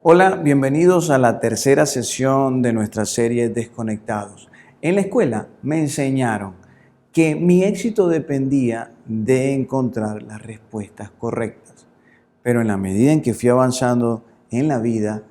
Hola, bienvenidos a la tercera sesión de nuestra serie Desconectados. En la escuela me enseñaron que mi éxito dependía de encontrar las respuestas correctas. Pero en la medida en que fui avanzando en la vida,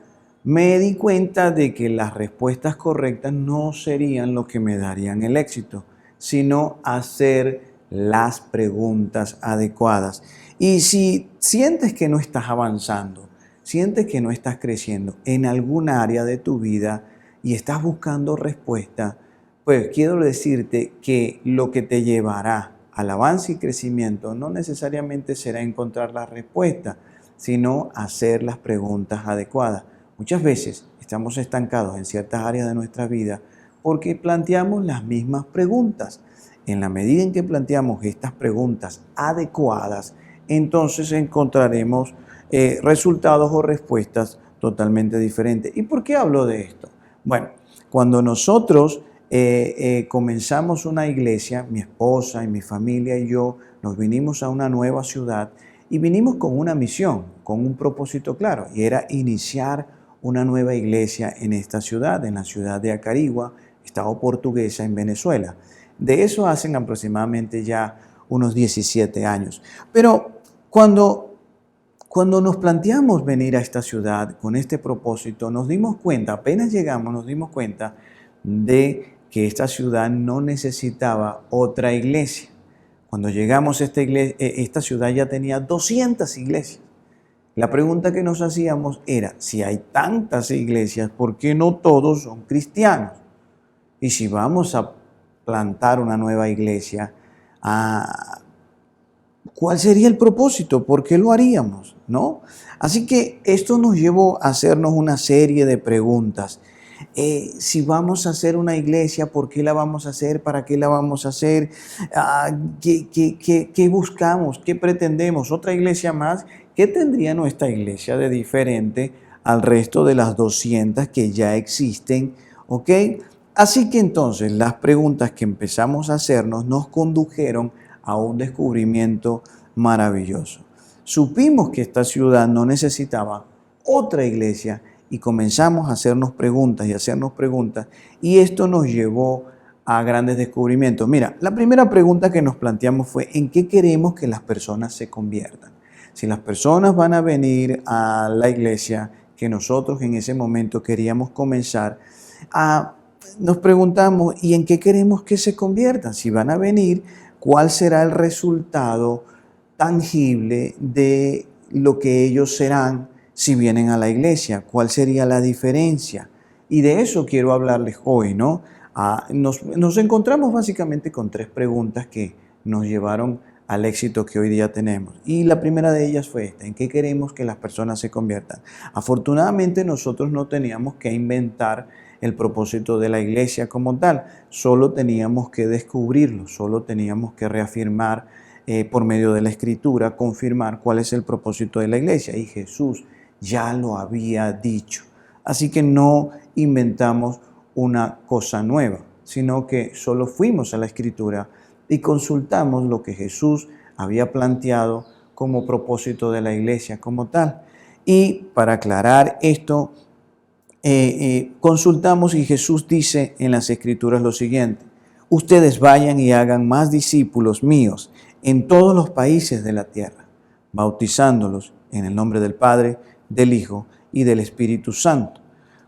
me di cuenta de que las respuestas correctas no serían lo que me darían el éxito, sino hacer las preguntas adecuadas. Y si sientes que no estás avanzando, sientes que no estás creciendo en algún área de tu vida y estás buscando respuesta, pues quiero decirte que lo que te llevará al avance y crecimiento no necesariamente será encontrar la respuesta, sino hacer las preguntas adecuadas. Muchas veces estamos estancados en ciertas áreas de nuestra vida porque planteamos las mismas preguntas. En la medida en que planteamos estas preguntas adecuadas, entonces encontraremos resultados o respuestas totalmente diferentes. ¿Y por qué hablo de esto? Bueno, cuando nosotros comenzamos una iglesia, mi esposa y mi familia y yo nos vinimos a una nueva ciudad y vinimos con una misión, con un propósito claro, y era iniciar una nueva iglesia en esta ciudad, en la ciudad de Acarigua, estado Portuguesa, en Venezuela. De eso hacen aproximadamente ya unos 17 años. Pero cuando nos planteamos venir a esta ciudad con este propósito, nos dimos cuenta, apenas llegamos, nos dimos cuenta de que esta ciudad no necesitaba otra iglesia. Cuando llegamos a esta ciudad ya tenía 200 iglesias. La pregunta que nos hacíamos era, si hay tantas iglesias, ¿por qué no todos son cristianos? Y si vamos a plantar una nueva iglesia, ¿cuál sería el propósito? ¿Por qué lo haríamos? ¿No? Así que esto nos llevó a hacernos una serie de preguntas. Si vamos a hacer una iglesia, ¿por qué la vamos a hacer? ¿Para qué la vamos a hacer? ¿Qué buscamos? ¿Qué pretendemos? ¿Otra iglesia más? ¿Qué tendría nuestra iglesia de diferente al resto de las 200 que ya existen? ¿Ok? Así que entonces las preguntas que empezamos a hacernos nos condujeron a un descubrimiento maravilloso. Supimos que esta ciudad no necesitaba otra iglesia y comenzamos a hacernos preguntas y esto nos llevó a grandes descubrimientos. Mira, la primera pregunta que nos planteamos fue ¿en qué queremos que las personas se conviertan? Si las personas van a venir a la iglesia que nosotros en ese momento queríamos comenzar nos preguntamos, ¿y en qué queremos que se conviertan? Si van a venir, ¿cuál será el resultado tangible de lo que ellos serán si vienen a la iglesia? ¿Cuál sería la diferencia? Y de eso quiero hablarles hoy, ¿no? Nos encontramos básicamente con tres preguntas que nos llevaron al éxito que hoy día tenemos. Y la primera de ellas fue esta: ¿en qué queremos que las personas se conviertan? Afortunadamente nosotros no teníamos que inventar el propósito de la iglesia como tal, solo teníamos que descubrirlo, solo teníamos que reafirmar por medio de la escritura, confirmar cuál es el propósito de la iglesia, y Jesús ya lo había dicho. Así que no inventamos una cosa nueva, sino que solo fuimos a la escritura y consultamos lo que Jesús había planteado como propósito de la iglesia como tal. Y para aclarar esto, consultamos y Jesús dice en las Escrituras lo siguiente: ustedes vayan y hagan más discípulos míos en todos los países de la tierra, bautizándolos en el nombre del Padre, del Hijo y del Espíritu Santo.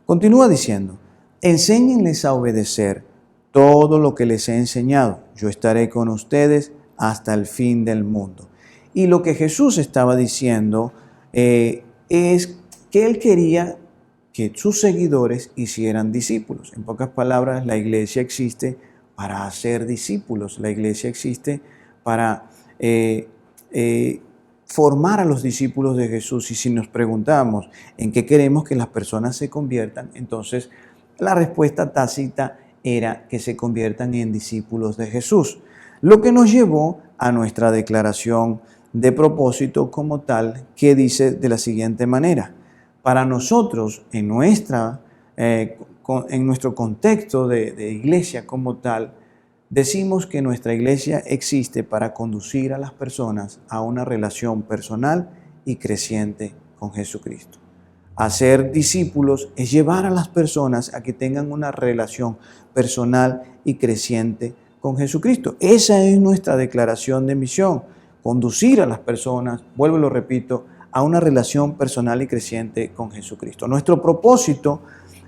Continúa diciendo: enséñenles a obedecer todo lo que les he enseñado. Yo estaré con ustedes hasta el fin del mundo. Y lo que Jesús estaba diciendo es que Él quería que sus seguidores hicieran discípulos. En pocas palabras, la iglesia existe para hacer discípulos. La iglesia existe para formar a los discípulos de Jesús. Y si nos preguntamos en qué queremos que las personas se conviertan, entonces la respuesta tácita era que se conviertan en discípulos de Jesús. Lo que nos llevó a nuestra declaración de propósito como tal, que dice de la siguiente manera: para nosotros, en nuestro contexto de iglesia como tal, decimos que nuestra iglesia existe para conducir a las personas a una relación personal y creciente con Jesucristo. Hacer discípulos es llevar a las personas a que tengan una relación personal y creciente con Jesucristo. Esa es nuestra declaración de misión, conducir a las personas, vuelvo y lo repito, a una relación personal y creciente con Jesucristo. Nuestro propósito,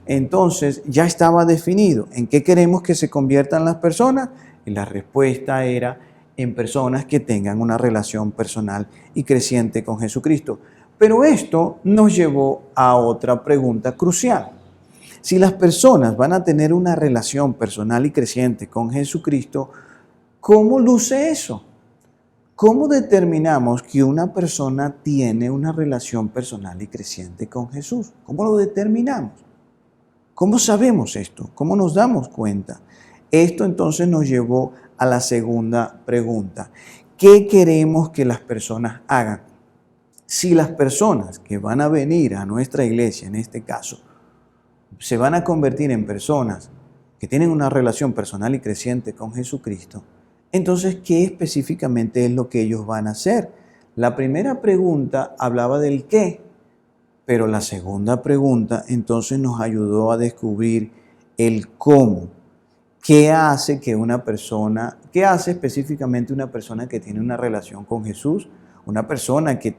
entonces, ya estaba definido. ¿En qué queremos que se conviertan las personas? Y la respuesta era en personas que tengan una relación personal y creciente con Jesucristo. Pero esto nos llevó a otra pregunta crucial. Si las personas van a tener una relación personal y creciente con Jesucristo, ¿cómo luce eso? ¿Cómo determinamos que una persona tiene una relación personal y creciente con Jesús? ¿Cómo lo determinamos? ¿Cómo sabemos esto? ¿Cómo nos damos cuenta? Esto entonces nos llevó a la segunda pregunta. ¿Qué queremos que las personas hagan? Si las personas que van a venir a nuestra iglesia, en este caso, se van a convertir en personas que tienen una relación personal y creciente con Jesucristo, entonces, ¿qué específicamente es lo que ellos van a hacer? La primera pregunta hablaba del qué, pero la segunda pregunta entonces nos ayudó a descubrir el cómo. ¿Qué hace específicamente una persona que tiene una relación con Jesús? Una persona que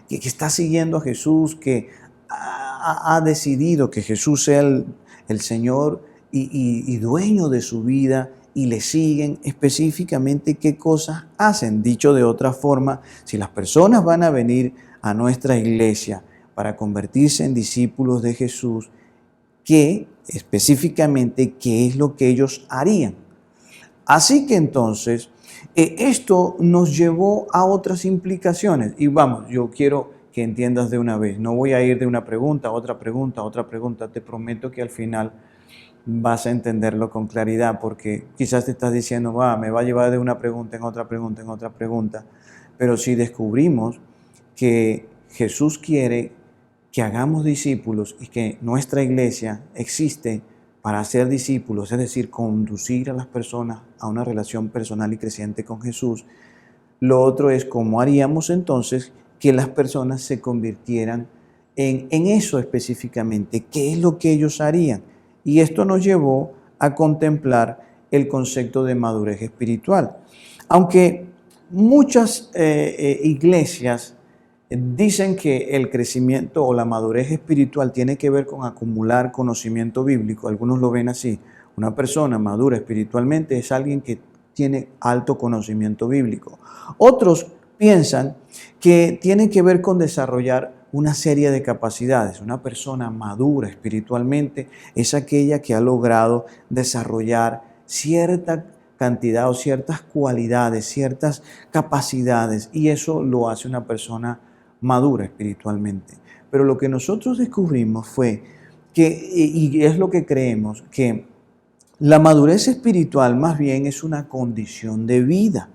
está siguiendo a Jesús, que ha decidido que Jesús sea el Señor y dueño de su vida y le siguen, específicamente qué cosas hacen. Dicho de otra forma, si las personas van a venir a nuestra iglesia para convertirse en discípulos de Jesús, específicamente qué es lo que ellos harían. Así que entonces, esto nos llevó a otras implicaciones. Y vamos, yo quiero que entiendas de una vez. No voy a ir de una pregunta a otra pregunta a otra pregunta. Te prometo que al final vas a entenderlo con claridad, porque quizás te estás diciendo, me va a llevar de una pregunta en otra pregunta en otra pregunta. Pero si descubrimos que Jesús quiere que hagamos discípulos y que nuestra iglesia existe para hacer discípulos, es decir, conducir a las personas a una relación personal y creciente con Jesús, lo otro es cómo haríamos entonces que las personas se convirtieran en eso específicamente, qué es lo que ellos harían. Y esto nos llevó a contemplar el concepto de madurez espiritual. Aunque muchas iglesias dicen que el crecimiento o la madurez espiritual tiene que ver con acumular conocimiento bíblico. Algunos lo ven así. Una persona madura espiritualmente es alguien que tiene alto conocimiento bíblico. Otros piensan que tiene que ver con desarrollar una serie de capacidades. Una persona madura espiritualmente es aquella que ha logrado desarrollar cierta cantidad o ciertas cualidades, ciertas capacidades, y eso lo hace una persona madura espiritualmente. Pero lo que nosotros descubrimos fue que, y es lo que creemos, que la madurez espiritual más bien es una condición de vida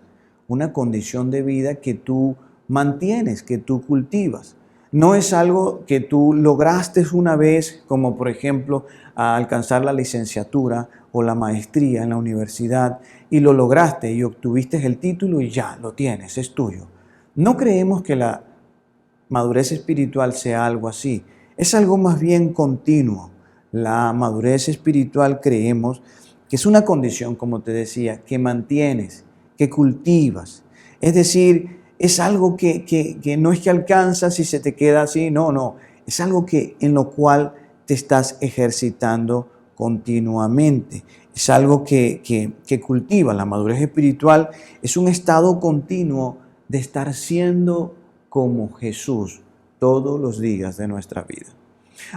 que tú mantienes, que tú cultivas. No es algo que tú lograste una vez, como por ejemplo a alcanzar la licenciatura o la maestría en la universidad, y lo lograste y obtuviste el título y ya lo tienes, es tuyo. No creemos que la madurez espiritual sea algo así. Es algo más bien continuo. La madurez espiritual creemos que es una condición, como te decía, que mantienes, que cultivas. Es decir, es algo que no es que alcanzas y se te queda así, no. Es algo en lo cual te estás ejercitando continuamente. Es algo que cultiva. La madurez espiritual es un estado continuo de estar siendo como Jesús todos los días de nuestra vida.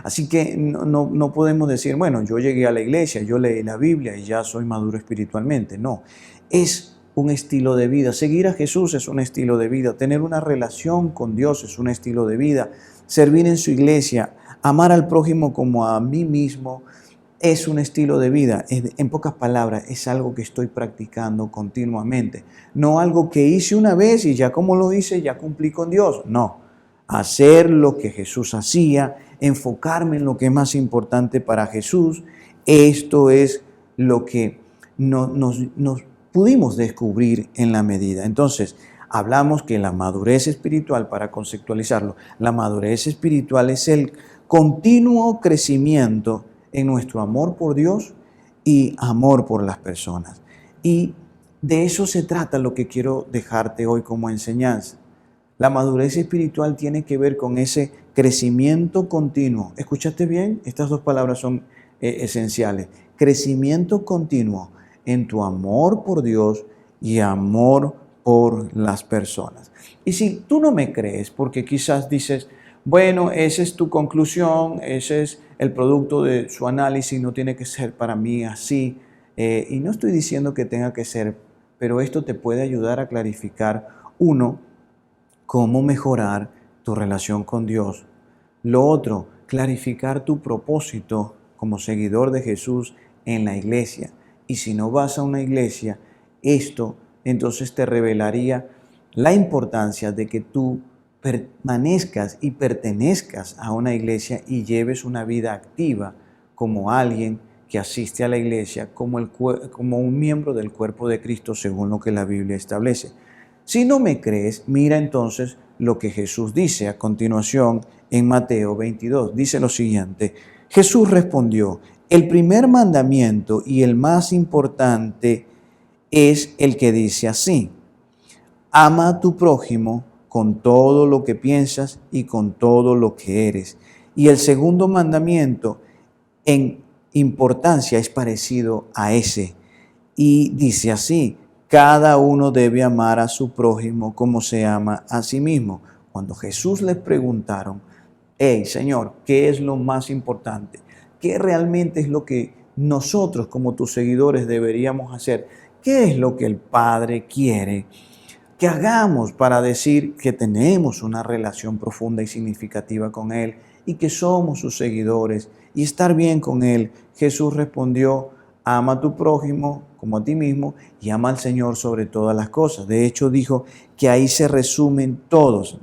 Así que no podemos decir, bueno, yo llegué a la iglesia, yo leí la Biblia y ya soy maduro espiritualmente. No, es un estilo de vida. Seguir a Jesús es un estilo de vida. Tener una relación con Dios es un estilo de vida. Servir en su iglesia, amar al prójimo como a mí mismo, es un estilo de vida. En pocas palabras, es algo que estoy practicando continuamente. No algo que hice una vez y ya como lo hice, ya cumplí con Dios. No, hacer lo que Jesús hacía, enfocarme en lo que es más importante para Jesús. Esto es lo que nos pudimos descubrir en la medida. Entonces, hablamos que la madurez espiritual, para conceptualizarlo, la madurez espiritual es el continuo crecimiento en nuestro amor por Dios y amor por las personas. Y de eso se trata lo que quiero dejarte hoy como enseñanza. La madurez espiritual tiene que ver con ese crecimiento continuo. ¿Escuchaste bien? Estas dos palabras son esenciales. Crecimiento continuo en tu amor por Dios y amor por las personas. Y si tú no me crees, porque quizás dices, bueno, esa es tu conclusión, ese es el producto de su análisis, no tiene que ser para mí así. Y no estoy diciendo que tenga que ser, pero esto te puede ayudar a clarificar, uno, cómo mejorar tu relación con Dios. Lo otro, clarificar tu propósito como seguidor de Jesús en la iglesia. Y si no vas a una iglesia, esto entonces te revelaría la importancia de que tú permanezcas y pertenezcas a una iglesia y lleves una vida activa como alguien que asiste a la iglesia, como un miembro del cuerpo de Cristo según lo que la Biblia establece. Si no me crees, mira entonces lo que Jesús dice a continuación en Mateo 22. Dice lo siguiente: Jesús respondió, el primer mandamiento y el más importante es el que dice así: ama a tu prójimo con todo lo que piensas y con todo lo que eres. Y el segundo mandamiento en importancia es parecido a ese. Y dice así: cada uno debe amar a su prójimo como se ama a sí mismo. Cuando Jesús les preguntaron, hey, Señor, ¿qué es lo más importante? ¿Qué realmente es lo que nosotros como tus seguidores deberíamos hacer? ¿Qué es lo que el Padre quiere que hagamos para decir que tenemos una relación profunda y significativa con Él y que somos sus seguidores y estar bien con Él? Jesús respondió: ama a tu prójimo como a ti mismo y ama al Señor sobre todas las cosas. De hecho, dijo que ahí se resumen todos.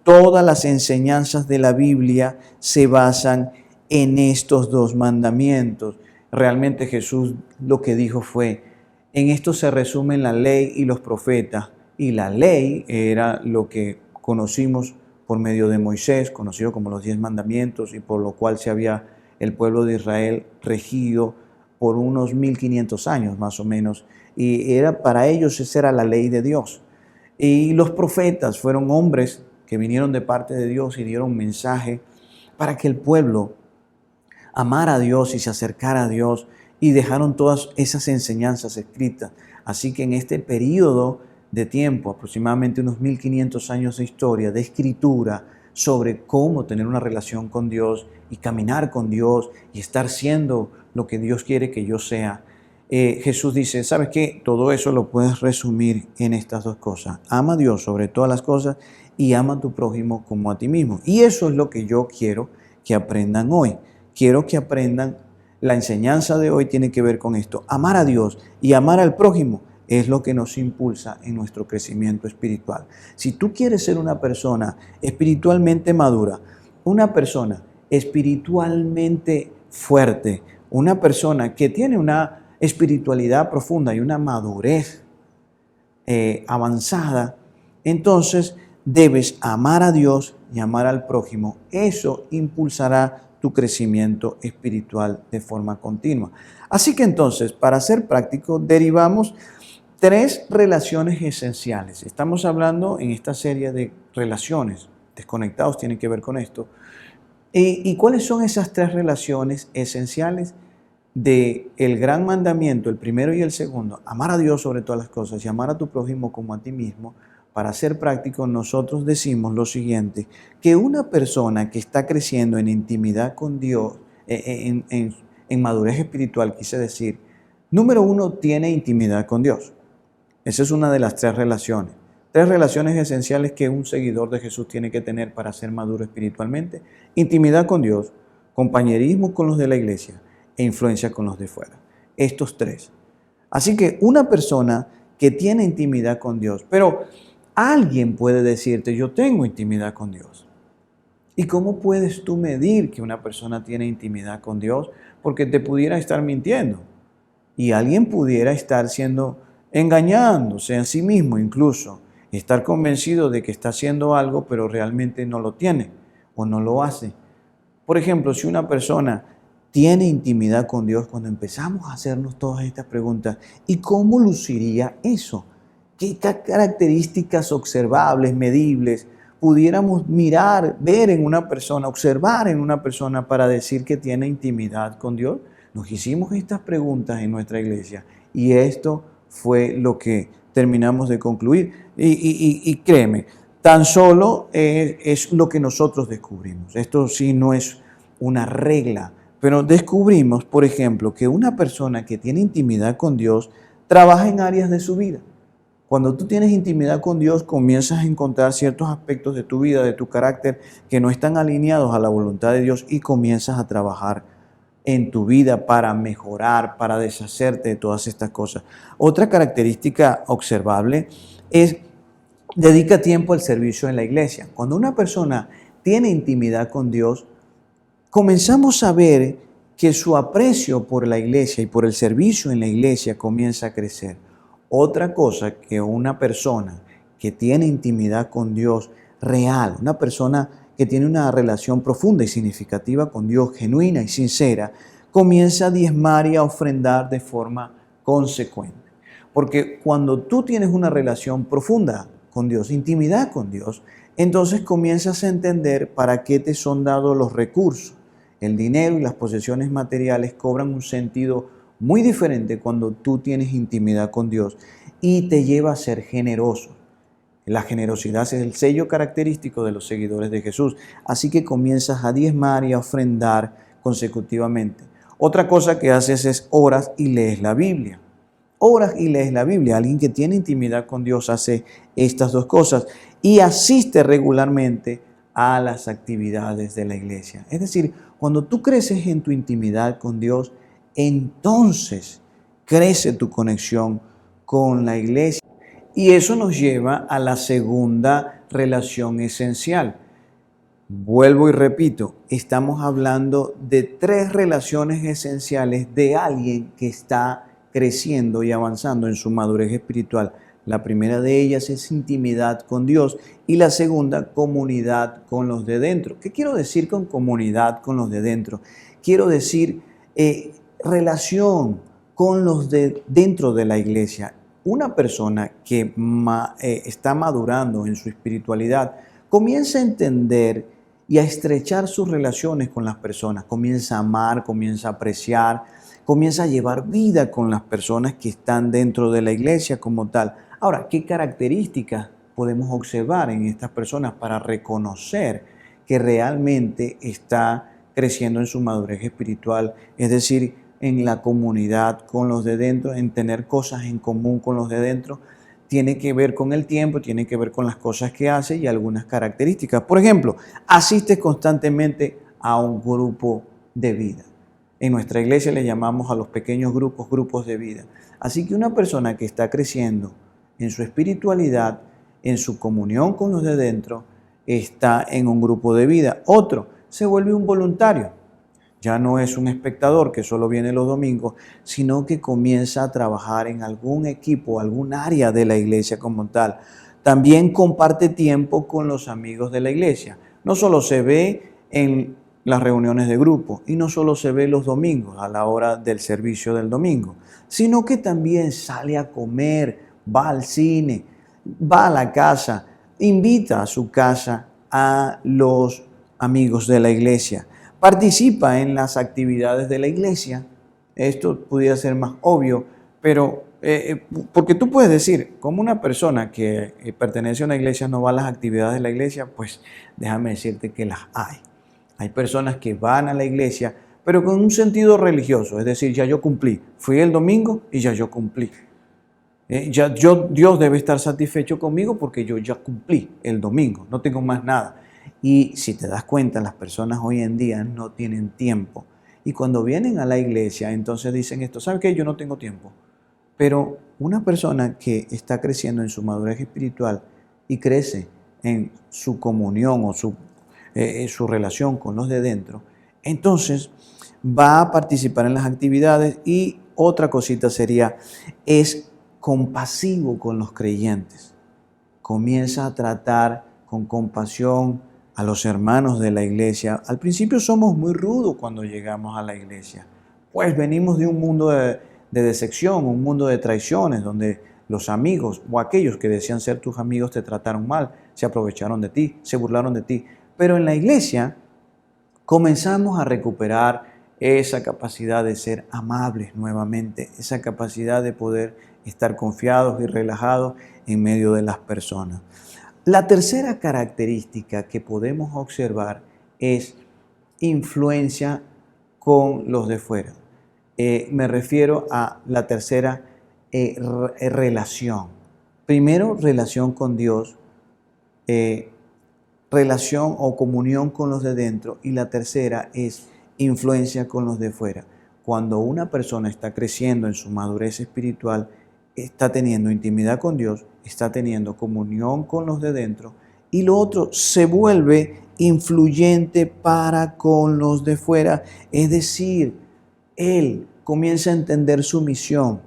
Todas las enseñanzas de la Biblia se basan en estos dos mandamientos. Realmente Jesús lo que dijo fue: en esto se resumen la ley y los profetas. Y la ley era lo que conocimos por medio de Moisés, conocido como los 10 mandamientos, y por lo cual se había el pueblo de Israel regido por unos 1500 años más o menos. Y para ellos esa era la ley de Dios. Y los profetas fueron hombres que vinieron de parte de Dios y dieron mensaje para que el pueblo amara a Dios y se acercara a Dios, y dejaron todas esas enseñanzas escritas. Así que en este periodo de tiempo, aproximadamente unos 1500 años de historia, de escritura sobre cómo tener una relación con Dios y caminar con Dios y estar siendo lo que Dios quiere que yo sea, Jesús dice, ¿sabes qué? Todo eso lo puedes resumir en estas dos cosas: ama a Dios sobre todas las cosas y ama a tu prójimo como a ti mismo. Y eso es lo que yo quiero que aprendan hoy. Quiero que aprendan, la enseñanza de hoy tiene que ver con esto: amar a Dios y amar al prójimo es lo que nos impulsa en nuestro crecimiento espiritual. Si tú quieres ser una persona espiritualmente madura, una persona espiritualmente fuerte, una persona que tiene una espiritualidad profunda y una madurez avanzada, entonces debes amar a Dios y amar al prójimo. Eso impulsará tu crecimiento espiritual de forma continua. Así que entonces, para ser práctico, derivamos 3 relaciones esenciales. Estamos hablando en esta serie de relaciones. Desconectados tiene que ver con esto. ¿Y cuáles son esas 3 relaciones esenciales del gran mandamiento, el primero y el segundo? Amar a Dios sobre todas las cosas y amar a tu prójimo como a ti mismo. Para ser práctico, nosotros decimos lo siguiente: que una persona que está creciendo en intimidad con Dios, en madurez espiritual, quise decir, número 1, tiene intimidad con Dios. Esa es una de las 3 relaciones. 3 relaciones esenciales que un seguidor de Jesús tiene que tener para ser maduro espiritualmente: intimidad con Dios, compañerismo con los de la iglesia e influencia con los de fuera. Estos 3. Así que una persona que tiene intimidad con Dios, pero alguien puede decirte, yo tengo intimidad con Dios. ¿Y cómo puedes tú medir que una persona tiene intimidad con Dios? Porque te pudiera estar mintiendo y alguien pudiera estar engañándose a sí mismo, incluso estar convencido de que está haciendo algo, pero realmente no lo tiene o no lo hace. Por ejemplo, si una persona tiene intimidad con Dios, cuando empezamos a hacernos todas estas preguntas, ¿y cómo luciría eso? ¿Qué características observables, medibles, pudiéramos mirar, ver en una persona, observar en una persona para decir que tiene intimidad con Dios? Nos hicimos estas preguntas en nuestra iglesia y esto fue lo que terminamos de concluir. Y créeme, tan solo es lo que nosotros descubrimos. Esto sí no es una regla, pero descubrimos, por ejemplo, que una persona que tiene intimidad con Dios trabaja en áreas de su vida. Cuando tú tienes intimidad con Dios, comienzas a encontrar ciertos aspectos de tu vida, de tu carácter, que no están alineados a la voluntad de Dios y comienzas a trabajar en tu vida para mejorar, para deshacerte de todas estas cosas. Otra característica observable es dedica tiempo al servicio en la iglesia. Cuando una persona tiene intimidad con Dios, comenzamos a ver que su aprecio por la iglesia y por el servicio en la iglesia comienza a crecer. Otra cosa que una persona que tiene intimidad con Dios real, una persona que tiene una relación profunda y significativa con Dios, genuina y sincera, comienza a diezmar y a ofrendar de forma consecuente. Porque cuando tú tienes una relación profunda con Dios, intimidad con Dios, entonces comienzas a entender para qué te son dados los recursos. El dinero y las posesiones materiales cobran un sentido muy diferente cuando tú tienes intimidad con Dios y te lleva a ser generoso. La generosidad es el sello característico de los seguidores de Jesús. Así que comienzas a diezmar y a ofrendar consecutivamente. Otra cosa que haces es oras y lees la Biblia. Oras y lees la Biblia. Alguien que tiene intimidad con Dios hace estas dos cosas y asiste regularmente a las actividades de la iglesia. Es decir, cuando tú creces en tu intimidad con Dios, entonces crece tu conexión con la iglesia. Y eso nos lleva a la segunda relación esencial. Vuelvo y repito, estamos hablando de tres relaciones esenciales de alguien que está creciendo y avanzando en su madurez espiritual. La primera de ellas es intimidad con Dios y la segunda, comunidad con los de dentro. ¿Qué quiero decir con comunidad con los de dentro? Quiero decir relación con los de dentro de la iglesia. Una persona que está madurando en su espiritualidad comienza a entender y a estrechar sus relaciones con las personas, comienza a amar, comienza a apreciar, comienza a llevar vida con las personas que están dentro de la iglesia como tal. Ahora, ¿qué características podemos observar en estas personas para reconocer que realmente está creciendo en su madurez espiritual? Es decir, en la comunidad con los de dentro, en tener cosas en común con los de dentro. Tiene que ver con el tiempo, tiene que ver con las cosas que hace y algunas características. Por ejemplo, asistes constantemente a un grupo de vida. En nuestra iglesia le llamamos a los pequeños grupos, grupos de vida. Así que una persona que está creciendo en su espiritualidad, en su comunión con los de dentro, está en un grupo de vida. Otro se vuelve un voluntario. Ya no es un espectador que solo viene los domingos, sino que comienza a trabajar en algún equipo, algún área de la iglesia como tal. También comparte tiempo con los amigos de la iglesia. No solo se ve en las reuniones de grupo y no solo se ve los domingos a la hora del servicio del domingo, sino que también sale a comer, va al cine, va a la casa, invita a su casa a los amigos de la iglesia. Participa en las actividades de la iglesia. Esto pudiera ser más obvio, pero porque tú puedes decir, como una persona que pertenece a una iglesia no va a las actividades de la iglesia, pues déjame decirte que las hay. Hay personas que van a la iglesia, pero con un sentido religioso, es decir, ya yo cumplí. Fui el domingo y ya yo cumplí. Dios debe estar satisfecho conmigo porque yo ya cumplí el domingo, no tengo más nada. Y si te das cuenta, las personas hoy en día no tienen tiempo. Y cuando vienen a la iglesia, entonces dicen esto, ¿sabe qué? Yo no tengo tiempo. Pero una persona que está creciendo en su madurez espiritual y crece en su comunión o su relación con los de dentro, entonces va a participar en las actividades y otra cosita sería, es compasivo con los creyentes. Comienza a tratar con compasión a los hermanos de la iglesia. Al principio somos muy rudos cuando llegamos a la iglesia, pues venimos de un mundo de decepción, un mundo de traiciones, donde los amigos o aquellos que decían ser tus amigos te trataron mal, se aprovecharon de ti, se burlaron de ti. Pero en la iglesia comenzamos a recuperar esa capacidad de ser amables nuevamente, esa capacidad de poder estar confiados y relajados en medio de las personas. La tercera característica que podemos observar es influencia con los de fuera. Me refiero a la tercera relación. Primero, relación con Dios, relación o comunión con los de dentro, y la tercera es influencia con los de fuera. Cuando una persona está creciendo en su madurez espiritual, está teniendo intimidad con Dios, está teniendo comunión con los de dentro, y lo otro se vuelve influyente para con los de fuera. Es decir, él comienza a entender su misión,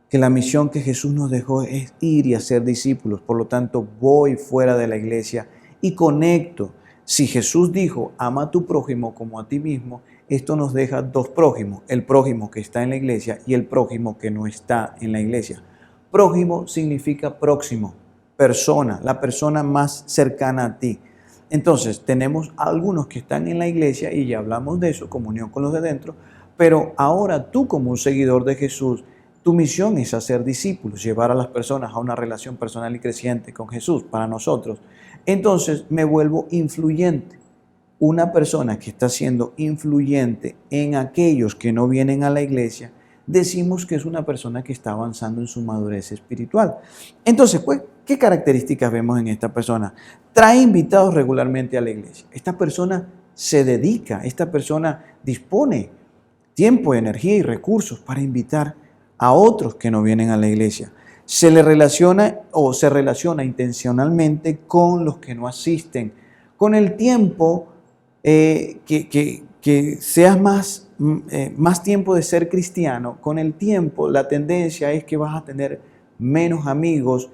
que la misión que Jesús nos dejó es ir y hacer discípulos. Por lo tanto, voy fuera de la iglesia y conecto. Si Jesús dijo, ama a tu prójimo como a ti mismo, esto nos deja dos prójimos, el prójimo que está en la iglesia y el prójimo que no está en la iglesia. Prójimo significa próximo, persona, la persona más cercana a ti. Entonces, tenemos algunos que están en la iglesia y ya hablamos de eso, comunión con los de dentro, pero ahora tú como un seguidor de Jesús, tu misión es hacer discípulos, llevar a las personas a una relación personal y creciente con Jesús para nosotros. Entonces, me vuelvo influyente. Una persona que está siendo influyente en aquellos que no vienen a la iglesia, decimos que es una persona que está avanzando en su madurez espiritual. Entonces, pues, ¿qué características vemos en esta persona? Trae invitados regularmente a la iglesia. Esta persona se dedica, esta persona dispone tiempo, energía y recursos para invitar a otros que no vienen a la iglesia. Se le relaciona o se relaciona intencionalmente con los que no asisten. Con el tiempo, que seas más tiempo de ser cristiano, con el tiempo la tendencia es que vas a tener menos amigos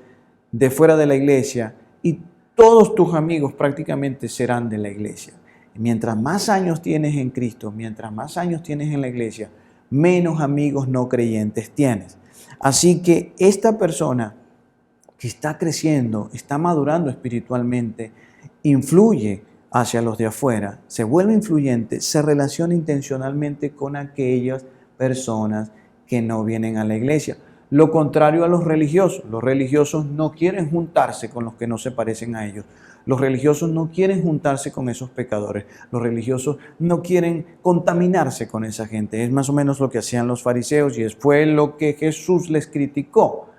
de fuera de la iglesia y todos tus amigos prácticamente serán de la iglesia. Mientras más años tienes en Cristo, mientras más años tienes en la iglesia, menos amigos no creyentes tienes. Así que esta persona que está creciendo, está madurando espiritualmente, influye hacia los de afuera, se vuelve influyente, se relaciona intencionalmente con aquellas personas que no vienen a la iglesia. Lo contrario a los religiosos no quieren juntarse con los que no se parecen a ellos. Los religiosos no quieren juntarse con esos pecadores. Los religiosos no quieren contaminarse con esa gente. Es más o menos lo que hacían los fariseos y fue lo que Jesús les criticó.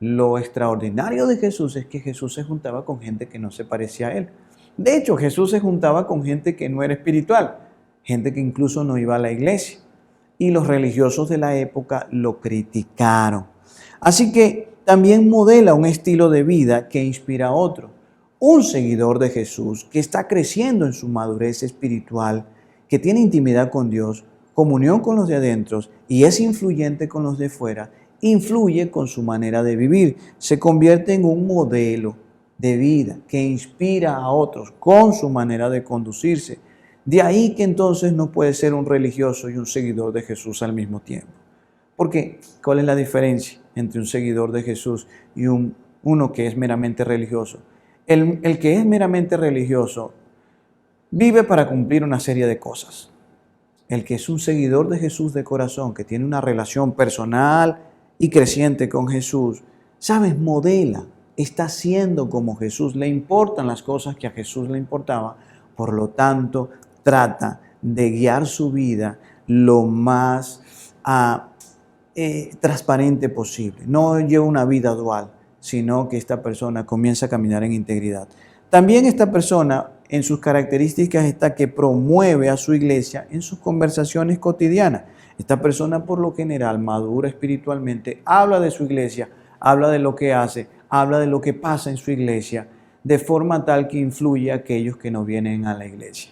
Lo extraordinario de Jesús es que Jesús se juntaba con gente que no se parecía a él. De hecho, Jesús se juntaba con gente que no era espiritual, gente que incluso no iba a la iglesia. Y los religiosos de la época lo criticaron. Así que también modela un estilo de vida que inspira a otro. Un seguidor de Jesús que está creciendo en su madurez espiritual, que tiene intimidad con Dios, comunión con los de adentro y es influyente con los de fuera, influye con su manera de vivir, se convierte en un modelo de vida que inspira a otros con su manera de conducirse. De ahí que entonces no puede ser un religioso y un seguidor de Jesús al mismo tiempo. Porque, ¿cuál es la diferencia entre un seguidor de Jesús y uno que es meramente religioso? El que es meramente religioso vive para cumplir una serie de cosas. El que es un seguidor de Jesús de corazón, que tiene una relación personal y creciente con Jesús, ¿sabes? Modela, está siendo como Jesús, le importan las cosas que a Jesús le importaban, por lo tanto, trata de guiar su vida lo más transparente posible. No lleva una vida dual, sino que esta persona comienza a caminar en integridad. También esta persona, en sus características, está que promueve a su iglesia en sus conversaciones cotidianas. Esta persona, por lo general, madura espiritualmente, habla de su iglesia, habla de lo que hace, habla de lo que pasa en su iglesia, de forma tal que influye a aquellos que no vienen a la iglesia.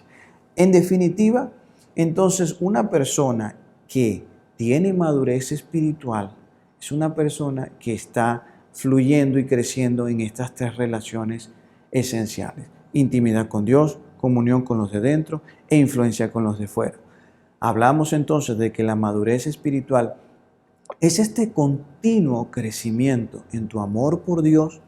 En definitiva, entonces, una persona que tiene madurez espiritual es una persona que está fluyendo y creciendo en estas tres relaciones esenciales: intimidad con Dios, comunión con los de dentro e influencia con los de fuera. Hablamos entonces de que la madurez espiritual es este continuo crecimiento en tu amor por Dios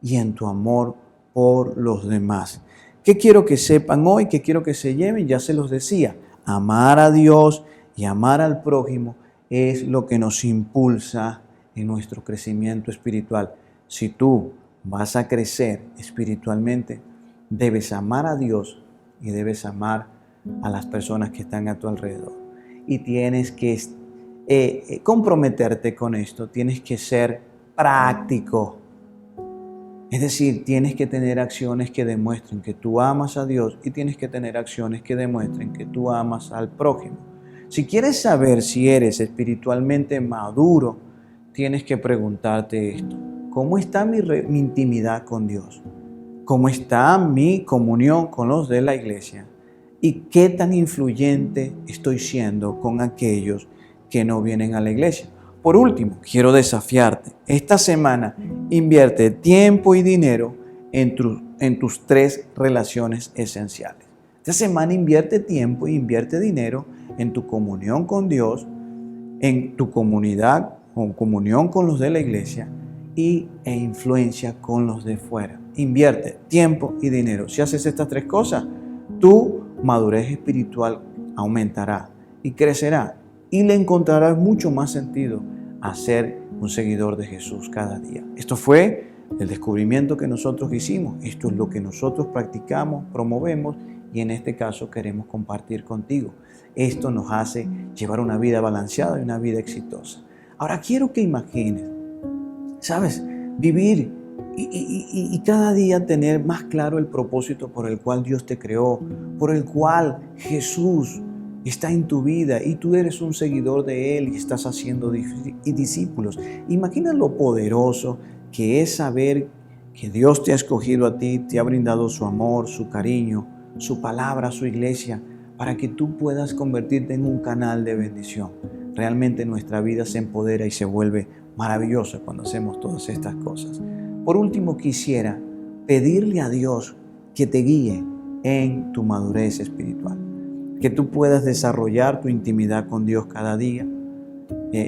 y en tu amor por los demás. ¿Qué quiero que sepan hoy? ¿Qué quiero que se lleven? Ya se los decía, amar a Dios y amar al prójimo es lo que nos impulsa en nuestro crecimiento espiritual. Si tú vas a crecer espiritualmente, debes amar a Dios y debes amar a las personas que están a tu alrededor. Y tienes que comprometerte con esto, tienes que ser práctico. Es decir, tienes que tener acciones que demuestren que tú amas a Dios y tienes que tener acciones que demuestren que tú amas al prójimo. Si quieres saber si eres espiritualmente maduro, tienes que preguntarte esto. ¿Cómo está mi intimidad con Dios? ¿Cómo está mi comunión con los de la iglesia? ¿Y qué tan influyente estoy siendo con aquellos que no vienen a la iglesia? Por último, quiero desafiarte. Esta semana invierte tiempo y dinero en tus 3 relaciones esenciales. Esta semana invierte tiempo y invierte dinero en tu comunión con Dios, en tu comunidad o comunión con los de la iglesia e influencia con los de fuera. Invierte tiempo y dinero. Si haces estas 3 cosas, tu madurez espiritual aumentará y crecerá. Y le encontrarás mucho más sentido a ser un seguidor de Jesús cada día. Esto fue el descubrimiento que nosotros hicimos. Esto es lo que nosotros practicamos, promovemos y en este caso queremos compartir contigo. Esto nos hace llevar una vida balanceada y una vida exitosa. Ahora quiero que imagines, ¿sabes? Vivir y cada día tener más claro el propósito por el cual Dios te creó, por el cual Jesús está en tu vida y tú eres un seguidor de Él y estás haciendo discípulos. Imagina lo poderoso que es saber que Dios te ha escogido a ti, te ha brindado su amor, su cariño, su palabra, su iglesia, para que tú puedas convertirte en un canal de bendición. Realmente nuestra vida se empodera y se vuelve maravillosa cuando hacemos todas estas cosas. Por último, quisiera pedirle a Dios que te guíe en tu madurez espiritual. Que tú puedas desarrollar tu intimidad con Dios cada día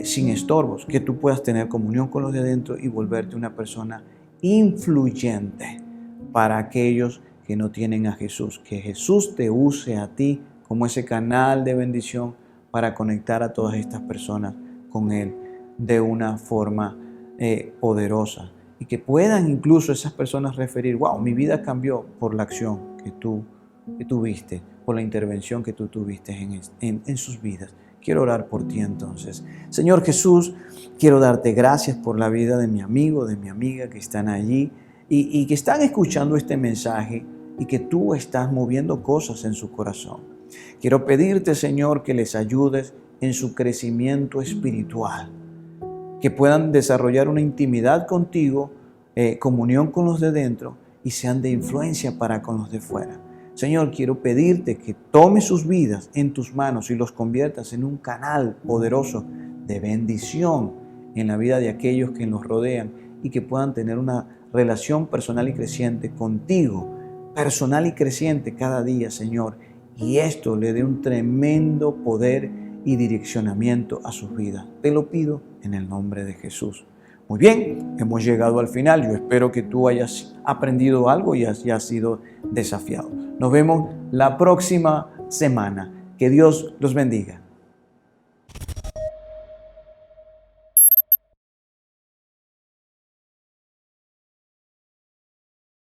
sin estorbos, que tú puedas tener comunión con los de adentro y volverte una persona influyente para aquellos que no tienen a Jesús. Que Jesús te use a ti como ese canal de bendición para conectar a todas estas personas con Él de una forma poderosa y que puedan incluso esas personas referir, wow, mi vida cambió por la acción que tú viste, por la intervención que tú tuviste en sus vidas. Quiero orar por ti entonces. Señor Jesús, quiero darte gracias por la vida de mi amigo, de mi amiga que están allí y que están escuchando este mensaje y que tú estás moviendo cosas en su corazón. Quiero pedirte, Señor, que les ayudes en su crecimiento espiritual, que puedan desarrollar una intimidad contigo, comunión con los de dentro y sean de influencia para con los de fuera. Señor, quiero pedirte que tomes sus vidas en tus manos y los conviertas en un canal poderoso de bendición en la vida de aquellos que nos rodean y que puedan tener una relación personal y creciente contigo, personal y creciente cada día, Señor. Y esto le dé un tremendo poder y direccionamiento a sus vidas. Te lo pido en el nombre de Jesús. Muy bien, hemos llegado al final. Yo espero que tú hayas aprendido algo y hayas sido desafiado. Nos vemos la próxima semana. Que Dios los bendiga.